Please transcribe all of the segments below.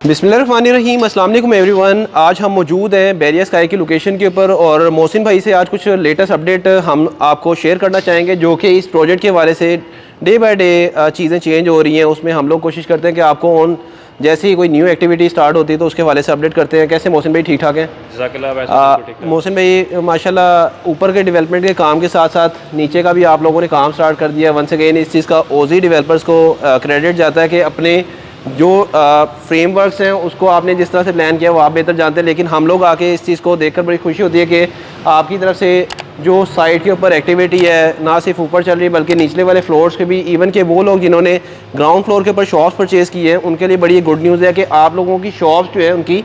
बिस्मिल्लाहिर्रहमानिर्रहीम, अस्सलाम वालेकुम एवरीवन। आज हम मौजूद हैं बैरिया स्काई की लोकेशन के ऊपर और मोहसिन भाई से आज कुछ लेटेस्ट अपडेट हम आपको शेयर करना चाहेंगे, जो कि इस प्रोजेक्ट के हवाले से डे बाय डे चीज़ें चेंज हो रही हैं। उसमें हम लोग कोशिश करते हैं कि आपको ऑन जैसे ही कोई न्यू एक्टिविटी स्टार्ट होती है तो उसके हवाले से अपडेट करते हैं। कैसे मोहसिन भाई, ठीक ठाक हैं? मोहसिन भाई माशाल्लाह ऊपर के डेवलपमेंट के काम के साथ साथ नीचे का भी आप लोगों ने काम स्टार्ट कर दिया। वंस अगेन इस चीज़ का ओजी डेवलपर्स को क्रेडिट जाता है कि अपने जो फ्रेमवर्क्स हैं उसको आपने जिस तरह से प्लान किया वो आप बेहतर जानते हैं, लेकिन हम लोग आके इस चीज़ को देखकर बड़ी खुशी होती है कि आपकी तरफ से जो साइट के ऊपर एक्टिविटी है ना सिर्फ ऊपर चल रही है बल्कि निचले वाले फ्लोर्स के भी, इवन के वो लोग जिन्होंने ग्राउंड फ्लोर के ऊपर शॉप्स परचेज़ की हैं उनके लिए बड़ी गुड न्यूज़ है कि आप लोगों की शॉप्स जो है उनकी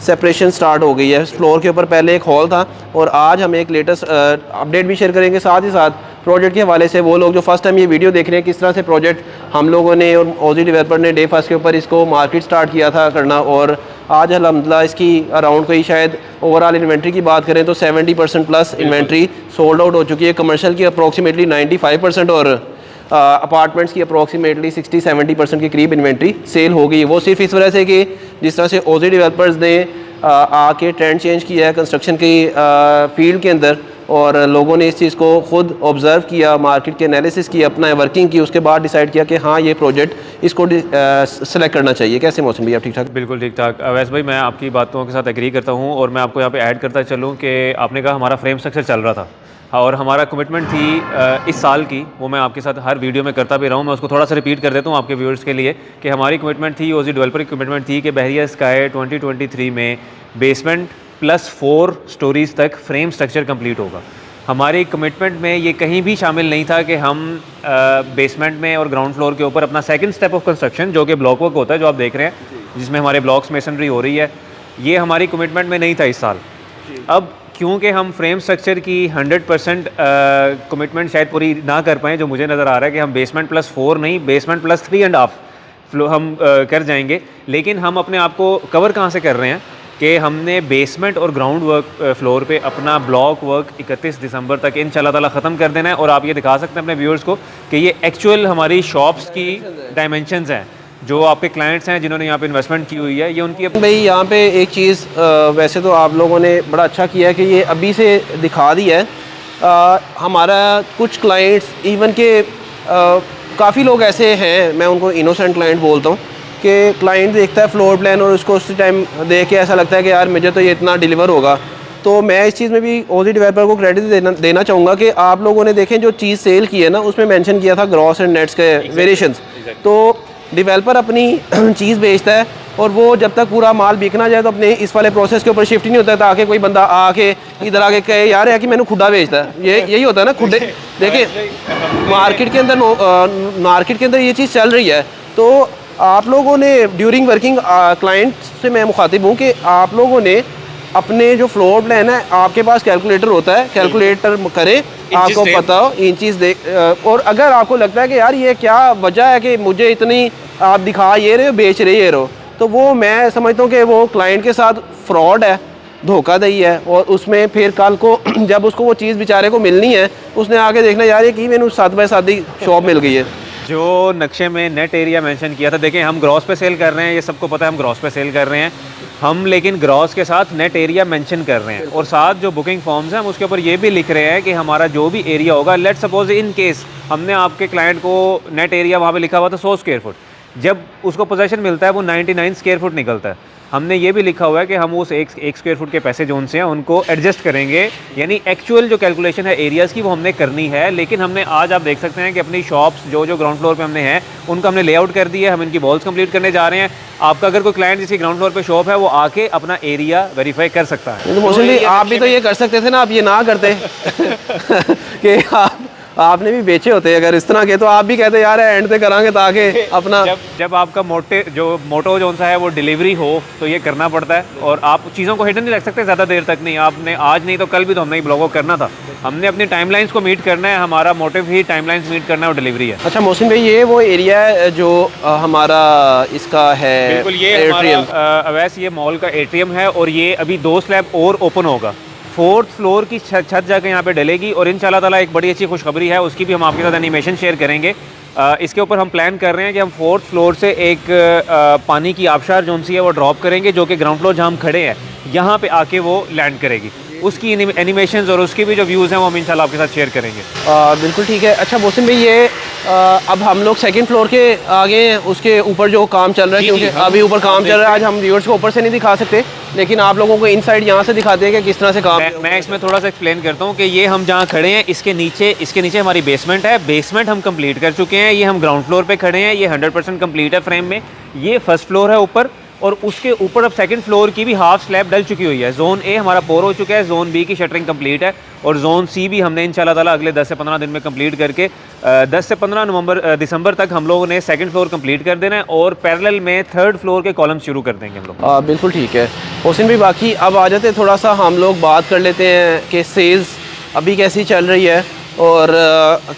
सेपरेशन स्टार्ट हो गई है। फ्लोर के ऊपर पहले एक हॉल था और आज हम एक लेटेस्ट अपडेट भी शेयर करेंगे। साथ ही साथ प्रोजेक्ट के हवाले से वो लोग जो फर्स्ट टाइम ये वीडियो देख रहे हैं, किस तरह से प्रोजेक्ट हम लोगों ने और ओजी डेवलपर ने डे फर्स्ट के ऊपर इसको मार्केट स्टार्ट किया था करना, और आज अल्हम्दुलिल्लाह इसकी अराउंड कोई शायद ओवरऑल इन्वेंट्री की बात करें तो 70% प्लस इन्वेंट्री सोल्ड आउट हो चुकी है। कमर्शियल की अप्रॉक्सीमेटली 95% और अपार्टमेंट्स की अप्रॉक्सीमेटली 60-70% के करीब इन्वेंट्री सेल हो गई। वो सिर्फ इस वजह से कि जिस तरह से ओजी डेवलपर्स ने आके ट्रेंड चेंज किया है कंस्ट्रक्शन की फील्ड के अंदर, और लोगों ने इस चीज़ को खुद ऑब्ज़र्व किया, मार्केट के एनालिसिस की, अपना वर्किंग की, उसके बाद डिसाइड किया कि हाँ ये प्रोजेक्ट इसको सेलेक्ट करना चाहिए। कैसे मौसम भैया, ठीक ठाक? बिल्कुल ठीक ठाक। वैसे भाई मैं आपकी बातों के साथ एग्री करता हूँ और मैं आपको यहाँ पे ऐड करता चलूँ कि आपने कहा हमारा फ्रेम स्ट्रक्चर चल रहा था और हमारा कमिटमेंट थी इस साल की, वो मैं आपके साथ हर वीडियो में करता भी रहा हूँ। मैं उसको थोड़ा सा रिपीट कर देता हूँ आपके व्यूअर्स के लिए कि हमारी कमिटमेंट थी, ओजी डेवलपर की कमिटमेंट थी कि बैरिया स्काई 2023 में बेसमेंट प्लस 4 स्टोरीज़ तक फ्रेम स्ट्रक्चर कंप्लीट होगा। हमारी कमिटमेंट में ये कहीं भी शामिल नहीं था कि हम बेसमेंट में और ग्राउंड फ्लोर के ऊपर अपना सेकंड स्टेप ऑफ कंस्ट्रक्शन जो कि ब्लॉक वर्क होता है, जो आप देख रहे हैं जिसमें हमारे ब्लॉक्स मेसनरी हो रही है, ये हमारी कमिटमेंट में नहीं था इस साल। अब क्योंकि हम फ्रेम स्ट्रक्चर की 100% कमिटमेंट शायद पूरी ना कर पाएँ, जो मुझे नज़र आ रहा है कि हम बेसमेंट प्लस 4 नहीं, बेसमेंट प्लस 3.5 फ्लो हम कर जाएंगे। लेकिन हम अपने आप को कवर कहाँ से कर रहे हैं कि हमने बेसमेंट और ग्राउंड वर्क फ्लोर पे अपना ब्लॉक वर्क 31 दिसंबर तक इंशाल्लाह ताला ख़त्म कर देना है। और आप ये दिखा सकते हैं अपने व्यूअर्स को कि ये एक्चुअल हमारी शॉप्स की डायमेंशंस हैं, जो आपके क्लाइंट्स हैं जिन्होंने यहाँ पे इन्वेस्टमेंट की हुई है, ये उनकी भाई यहाँ पे एक चीज़ वैसे तो आप लोगों ने बड़ा अच्छा किया है कि ये अभी से दिखा दी है। हमारा कुछ क्लाइंट्स इवन के काफ़ी लोग ऐसे हैं, मैं उनको इनोसेंट क्लाइंट बोलता हूँ, कि क्लाइंट देखता है फ्लोर प्लान और उसको उसी टाइम देख के ऐसा लगता है कि यार मुझे तो ये इतना डिलीवर होगा। तो मैं इस चीज़ में भी ओजी डेवलपर को क्रेडिट देना चाहूँगा कि आप लोगों ने देखें जो चीज़ सेल की है ना, उसमें मेंशन किया था ग्रॉस एंड नेट्स के वेरिएशंस। तो डेवलपर अपनी चीज़ बेचता है और वो जब तक पूरा माल बिकना जाए तो अपने इस वाले प्रोसेस के ऊपर शिफ्ट नहीं होता है, ताकि कोई बंदा आके इधर आके कहे यार है कि मैंने खुदा बेचता है। यही होता है ना, खुदे देखिए मार्केट के अंदर ये चीज़ चल रही है। तो आप लोगों ने ड्यूरिंग वर्किंग क्लाइंट से मैं मुखातिब हूँ कि आप लोगों ने अपने जो फ्लोर प्लान है, आपके पास कैलकुलेटर होता है, कैलकुलेटर करें, आपको पता हो इंचेस देख, और अगर आपको लगता है कि यार ये क्या वजह है कि मुझे इतनी आप दिखा ये रहे हो बेच रहे हो, तो वो मैं समझता हूँ कि वो क्लाइंट के साथ फ्रॉड है, धोखाधड़ी है। और उसमें फिर कल को जब उसको वो चीज़ बेचारे को मिलनी है, उसने आके देखना यार ये कि मैंने 7 बाय 7 शॉप मिल गई है। जो नक्शे में नेट एरिया मेंशन किया था, देखें हम ग्रॉस पे सेल कर रहे हैं, ये सबको पता है हम ग्रॉस पे सेल कर रहे हैं हम, लेकिन ग्रॉस के साथ नेट एरिया मेंशन कर रहे हैं और साथ जो बुकिंग फॉर्म्स हैं हम उसके ऊपर ये भी लिख रहे हैं कि हमारा जो भी एरिया होगा, लेट सपोज इन केस हमने आपके क्लाइंट को नेट एरिया वहाँ पे लिखा हुआ था 100 स्क्वायर फुट, जब उसको पोजेशन मिलता है वो 99 स्क्वायर फुट निकलता है। हमने ये भी लिखा हुआ है कि हम उस एक स्क्वायर फुट के पैसे जो उनसे हैं उनको एडजस्ट करेंगे, यानी एक्चुअल जो कैलकुलेशन है एरियाज़ की वो हमने करनी है। लेकिन हमने आज आप देख सकते हैं कि अपनी शॉप्स जो ग्राउंड फ्लोर पे हमने हैं उनका हमने लेआउट कर दिया है, हम इनकी वॉल्स कंप्लीट करने जा रहे हैं। आपका अगर कोई क्लाइंट जिसकी ग्राउंड फ्लोर पे शॉप है वो आके अपना एरिया वेरीफाई कर सकता है। तो मोस्टली आप भी तो ये कर सकते थे ना, आप ये ना करते कि आपने भी बेचे होते अगर इस तरह के, तो आप भी कहते यार एंड पे करांगे ताकि अपना जब आपका मोटो जो सा है वो डिलीवरी हो तो ये करना पड़ता है। और आप चीज़ों को हिडन नहीं रख सकते ज़्यादा देर तक नहीं, आपने आज नहीं तो कल भी तो हमने ब्लॉग करना था, हमने अपनी टाइमलाइंस को मीट करना है, हमारा मोटिव ही टाइमलाइंस मीट करना है और डिलीवरी है। अच्छा मोहसिन भाई, ये वो एरिया है जो हमारा इसका है? बिल्कुल, ये एट्रियम वैसे ये मॉल का एट्रियम है और ये अभी 2 स्लैब और ओपन होगा, 4th फ्लोर की छत जाकर यहाँ पे डलेगी और इंशाल्लाह ताला एक बड़ी अच्छी खुशखबरी है, उसकी भी हम आपके साथ एनिमेशन शेयर करेंगे। इसके ऊपर हम प्लान कर रहे हैं कि हम 4th फ्लोर से एक पानी की आबशार जोन सी है वो ड्रॉप करेंगे, जो कि ग्राउंड फ्लोर जहाँ हम खड़े हैं यहाँ पे आके वो लैंड करेगी। उसकी एनिमेशंस और उसके भी जो व्यूज़ हैं वो हम इंशाल्लाह आपके साथ शेयर करेंगे। बिल्कुल ठीक है। अच्छा मोहसिन भाई, ये अब हम लोग सेकंड फ्लोर के आगे हैं, उसके ऊपर जो काम चल रहा है, क्योंकि अभी ऊपर काम चल रहा है, आज हम व्यूअर्स को ऊपर से नहीं दिखा सकते, लेकिन आप लोगों को इनसाइड यहाँ से दिखाते हैं कि किस तरह से काम मैं इसमें थोड़ा सा एक्सप्लेन करता हूँ कि ये हम जहाँ खड़े हैं इसके नीचे हमारी बेसमेंट है। बेसमेंट हम कंप्लीट कर चुके हैं, ये हम ग्राउंड फ्लोर पे खड़े हैं, ये 100% कंप्लीट है फ्रेम में। ये फर्स्ट फ्लोर है ऊपर, और उसके ऊपर अब सेकंड फ्लोर की भी हाफ स्लैब डल चुकी हुई है। जोन ए हमारा पोर हो चुका है, जोन बी की शटरिंग कंप्लीट है, और जोन सी भी हमने इंशाल्लाह ताला अगले 10 से 15 दिन में कंप्लीट करके 10 से 15 दिसंबर तक हम लोगों ने सेकंड फ्लोर कंप्लीट कर देना है, और पैरेलल में थर्ड फ्लोर के कॉलम शुरू कर देंगे हम लोग। बिल्कुल ठीक है मोहसिन भाई। बाकी अब आ जाते थोड़ा सा हम लोग बात कर लेते हैं कि सेल्स अभी कैसी चल रही है, और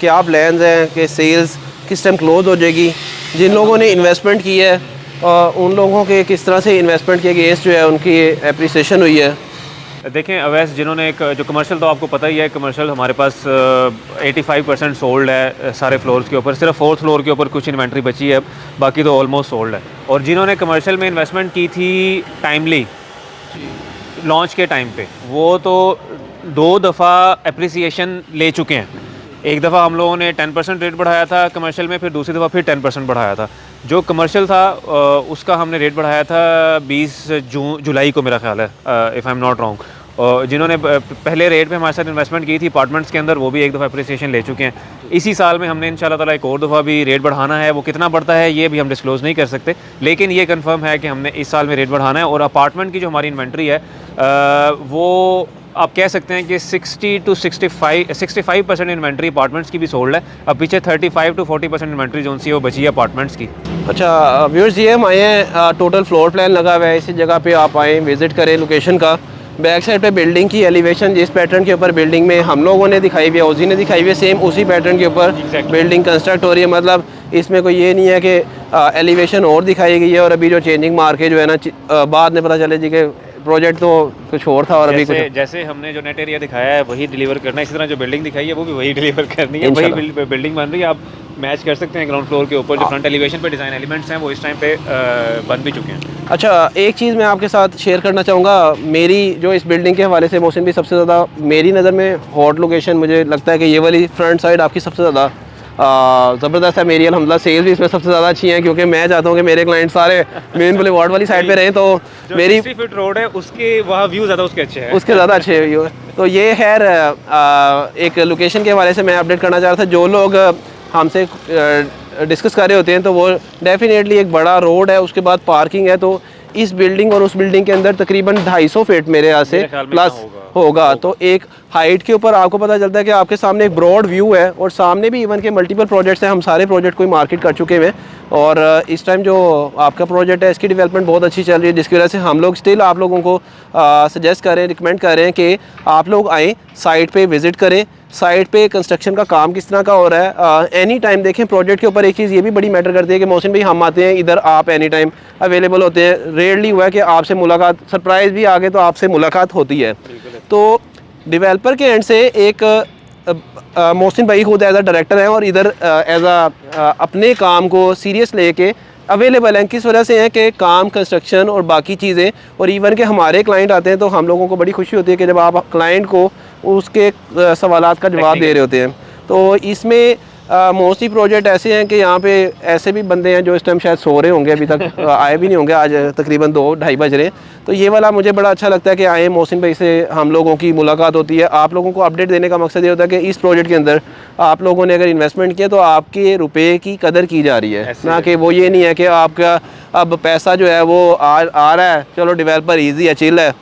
क्या प्लान्स हैं कि सेल्स किस टाइम क्लोज हो जाएगी। जिन लोगों ने इन्वेस्टमेंट की है उन लोगों के किस तरह से इन्वेस्टमेंट के अगेंस्ट जो है उनकी एप्रिसिएशन हुई है। देखें अवैस, जिन्होंने एक जो कमर्शियल, तो आपको पता ही है कमर्शियल हमारे पास 85% सोल्ड है सारे फ्लोर्स के ऊपर। सिर्फ 4th फ्लोर के ऊपर कुछ इन्वेंट्री बची है, बाकी तो ऑलमोस्ट सोल्ड है। और जिन्होंने कमर्शियल में इन्वेस्टमेंट की थी टाइमली लॉन्च के टाइम पे, वो तो 2 दफ़ा एप्रिसिएशन ले चुके हैं। एक दफ़ा हम लोगों ने 10% रेट बढ़ाया था कमर्शियल में, फिर दूसरी दफ़ा फिर 10% बढ़ाया था। जो कमर्शियल था उसका हमने रेट बढ़ाया था 20 जुलाई को मेरा ख्याल है, if I am not wrong. और जिन्होंने पहले रेट पे हमारे साथ इन्वेस्टमेंट की थी अपार्टमेंट्स के अंदर, वो भी एक दफ़ा एप्रिसिएशन ले चुके हैं। इसी साल में हमने इंशाल्लाह ताला एक और दफ़ा भी रेट बढ़ाना है। वो कितना बढ़ता है ये भी हम डिस्क्लोज़ नहीं कर सकते, लेकिन ये कंफर्म है कि हमने इस साल में रेट बढ़ाना है। और अपार्टमेंट की जो हमारी इन्वेंट्री है वो आप कह सकते हैं कि 60 to 65% इन्वेंट्री अपार्टमेंट्स की भी सोल्ड है। अब पीछे 35 to 40% इन्वेंट्री जो सी है वो बची है अपार्टमेंट्स की। अच्छा व्यूअर्स, ये हम आए हैं, टोटल फ्लोर प्लान लगा हुआ है, इसी जगह पे आप आएँ, विज़िट करें लोकेशन का। बैक साइड पे बिल्डिंग की एलिवेशन जिस पैटर्न के ऊपर बिल्डिंग में हम लोगों ने दिखाई हुई है, ओजी ने दिखाई हुई है, सेम उसी पैटर्न के ऊपर बिल्डिंग कंस्ट्रक्ट हो रही है। मतलब इसमें कोई ये नहीं है कि एलिवेशन और दिखाई गई है और अभी जो चेंजिंग मार के जो है ना बाद में पता चले जी कि प्रोजेक्ट तो कुछ और था और अभी कुछ। जैसे हमने जो नेट एरिया दिखाया है वही डिलीवर करना है, इसी तरह जो बिल्डिंग दिखाई है वो भी वही डिलीवर करनी है। वही बिल्डिंग बन रही है, आप मैच कर सकते हैं। ग्राउंड फ्लोर के ऊपर जो फ्रंट एलिवेशन पे डिज़ाइन एलिमेंट्स हैं वो इस टाइम पे बन भी चुके हैं। अच्छा, एक चीज़ मैं आपके साथ शेयर करना चाहूँगा, मेरी जो इस बिल्डिंग के हवाले से मोहसिन भी सबसे ज़्यादा मेरी नज़र में हॉट लोकेशन मुझे लगता है कि ये वाली फ्रंट साइड आपकी सबसे ज़्यादा ज़बरदस्त है। मेरी अल्हम्दुलिल्लाह सेल्स भी इसमें सबसे ज़्यादा अच्छी हैं, क्योंकि मैं चाहता हूँ कि मेरे क्लाइंट सारे मेन बुलेवार्ड वाली साइड पे रहें, तो मेरी 60 फीट रोड है उसके वहाँ व्यू ज़्यादा उसके अच्छे हैं, उसके ज़्यादा अच्छे व्यू है। तो ये खैर एक लोकेशन के हवाले से मैं अपडेट करना चाह रहा था। जो लोग हमसे डिस्कस कर रहे होते हैं तो वो डेफिनेटली एक बड़ा रोड है, उसके बाद पार्किंग है, तो इस बिल्डिंग और उस बिल्डिंग के अंदर तकरीबन 250 फीट मेरे यहाँ से प्लस होगा। तो एक हाइट के ऊपर आपको पता चलता है कि आपके सामने एक ब्रॉड व्यू है, और सामने भी इवन के मल्टीपल प्रोजेक्ट्स हैं। हम सारे प्रोजेक्ट को मार्केट कर चुके हैं, और इस टाइम जो आपका प्रोजेक्ट है इसकी डेवलपमेंट बहुत अच्छी चल रही है, जिसकी वजह से हम लोग स्टिल आप लोगों को सजेस्ट कर रहे हैं, रिकमेंड कर रहे हैं कि आप लोग आएँ, साइट पे विज़िट करें, साइट पे कंस्ट्रक्शन का काम किस तरह का हो रहा है। एनी टाइम देखें प्रोजेक्ट के ऊपर। एक चीज़ ये भी बड़ी मैटर करती है कि मोहसिन भाई हम आते हैं इधर, आप एनी टाइम अवेलेबल होते हैं। रेयरली हुआ है कि आपसे मुलाकात, सरप्राइज़ भी आ गए तो आपसे मुलाकात होती है। तो डेवलपर के एंड से एक मोहसिन भाई खुद एज अ डायरेक्टर हैं और इधर एज अपने काम को सीरियस लेके अवेलेबल हैं। किस वजह से हैं कि काम, कंस्ट्रक्शन और बाकी चीज़ें, और इवन के हमारे क्लाइंट आते हैं तो हम लोगों को बड़ी खुशी होती है कि जब आप क्लाइंट को उसके सवालात का जवाब दे रहे होते हैं। तो इसमें मोस्टली प्रोजेक्ट ऐसे हैं कि यहाँ पे ऐसे भी बंदे हैं जो इस टाइम शायद सो रहे होंगे, अभी तक आए भी नहीं होंगे, आज तकरीबन 2-2:30 बज रहे हैं। तो ये वाला मुझे बड़ा अच्छा लगता है कि आए, मोहसिन भाई से हम लोगों की मुलाकात होती है। आप लोगों को अपडेट देने का मकसद ये होता है कि इस प्रोजेक्ट के अंदर आप लोगों ने अगर इन्वेस्टमेंट किया तो आपके रुपये की कदर की जा रही है, ना कि वो ये नहीं है कि आपका अब पैसा जो है वो आ रहा है, चलो डेवलपर ईजी है, चिल है,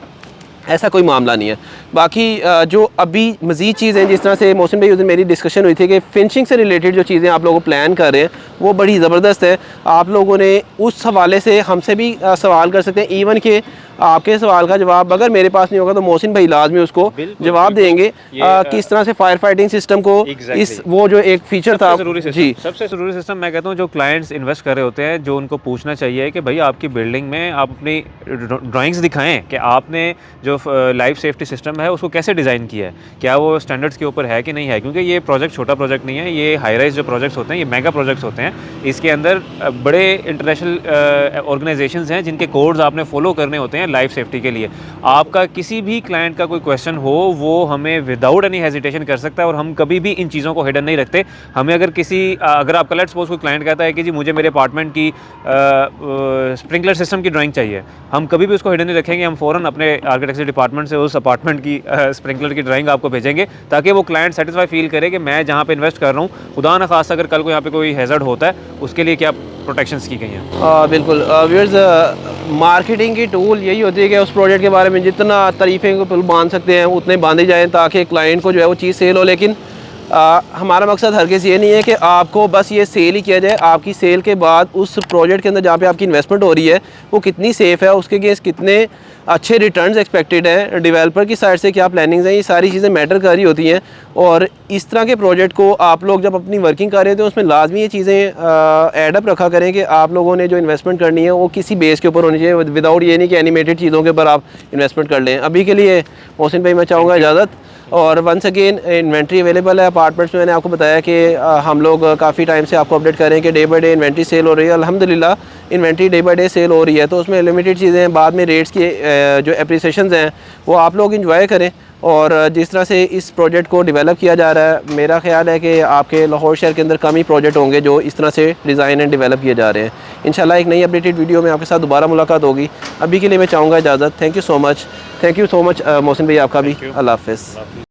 ऐसा कोई मामला नहीं है। बाकी जो अभी मज़ीद चीज़ें जिस तरह से मोहसिन भाई उस दिन मेरी डिस्कशन हुई थी कि फिनिशिंग से रिलेटेड जो चीज़ें आप लोग प्लान कर रहे हैं वो बड़ी ज़बरदस्त है। आप लोगों ने उस हवाले से हमसे भी सवाल कर सकते हैं। इवन के आपके सवाल का जवाब अगर मेरे पास नहीं होगा तो मोहसिन भाई लाजमी उसको जवाब देंगे किस तरह से फायर फाइटिंग सिस्टम को इस वो जो एक फीचर था जी सबसे ज़रूरी सिस्टम मैं कहता हूँ जो क्लाइंट्स इन्वेस्ट कर रहे होते हैं जो उनको पूछना चाहिए कि भाई आपकी बिल्डिंग में आप अपनी ड्राइंग्स दिखाएं कि आपने जो लाइफ सेफ्टी सिस्टम है उसको कैसे डिज़ाइन किया है, क्या वो स्टैंडर्ड्स के ऊपर है कि नहीं है, क्योंकि ये प्रोजेक्ट छोटा प्रोजेक्ट नहीं है, ये हाई राइज जो प्रोजेक्ट्स होते हैं ये मेगा प्रोजेक्ट्स होते हैं। इसके अंदर बड़े इंटरनेशनल ऑर्गेनाइजेशंस हैं जिनके कोड्स आपने फॉलो करने होते हैं लाइफ सेफ्टी के लिए। आपका किसी भी क्लाइंट का कोई क्वेश्चन हो वो हमें विदाउट एनी हेजिटेशन कर सकता है और हम कभी भी इन चीज़ों को हिडन नहीं रखते। हमें अगर आपका लेट्स सपोज कोई क्लाइंट कहता है कि जी मुझे मेरे अपार्टमेंट की स्प्रिंकलर सिस्टम की ड्राइंग चाहिए, हम कभी भी उसको हिडन नहीं रखेंगे, हम फ़ौरन अपने आर्किटेक्चर डिपार्टमेंट से उस अपार्टमेंट की स्प्रिंकलर की ड्राइंग आपको भेजेंगे ताकि वो क्लाइंट सेटिस्फाई फील करे कि मैं जहाँ पे इन्वेस्ट कर रहा हूँ खुदा न खास अगर कल को यहाँ पे कोई हैज़र्ड होता है उसके लिए क्या प्रोटेक्शंस की गई हैं। बिल्कुल व्यूअर्स, मार्केटिंग की टूल यही होती है कि उस प्रोजेक्ट के बारे में जितना तारीफ़ें को बांध सकते हैं उतने बांधे जाएँ ताकि क्लाइंट को जो है वो चीज़ सेल हो। लेकिन हमारा मकसद हरगिज़ ये नहीं है कि आपको बस ये सेल ही किया जाए, आपकी सेल के बाद उस प्रोजेक्ट के अंदर जहाँ पे आपकी इन्वेस्टमेंट हो रही है वो कितनी सेफ़ है, उसके अगेंस्ट कितने अच्छे रिटर्न्स एक्सपेक्टेड हैं, डेवलपर की साइड से क्या प्लानिंग्स हैं, ये सारी चीज़ें मैटर कर रही होती हैं। और इस तरह के प्रोजेक्ट को आप लोग जब अपनी वर्किंग कर रहे थे उसमें लाजमी ये चीज़ें एडअप रखा करें कि आप लोगों ने जो इन्वेस्टमेंट करनी है वो किसी बेस के ऊपर होनी चाहिए, विदाउट ये नहीं कि एनिमेटेड चीज़ों के ऊपर आप इन्वेस्टमेंट कर लें। अभी के लिए मोहसिन भाई मैं चाहूँगा इजाज़त। और वंस अगेन इन्वेंट्री अवेलेबल है अपार्टमेंट्स में। मैंने आपको बताया कि हम लोग काफ़ी टाइम से आपको अपडेट करें कि day by day inventory sale हो रही है। अल्हम्दुलिल्लाह inventory day by day sale हो रही है, तो उसमें लिमिटेड चीज़ें हैं, बाद में रेट्स की जो एप्रिसिएशंस हैं वो आप लोग इंजॉय करें। और जिस तरह से इस प्रोजेक्ट को डेवलप किया जा रहा है मेरा ख्याल है कि आपके लाहौर शहर के अंदर कम ही प्रोजेक्ट होंगे जो इस तरह से डिज़ाइन एंड डेवलप किए जा रहे हैं। इंशाल्लाह एक नई अपडेटेड वीडियो में आपके साथ दोबारा मुलाकात होगी। अभी के लिए मैं चाहूँगा इजाज़त। Thank you so much Mohsin भाई, आपका भी अल्लाह हाफ़िज़।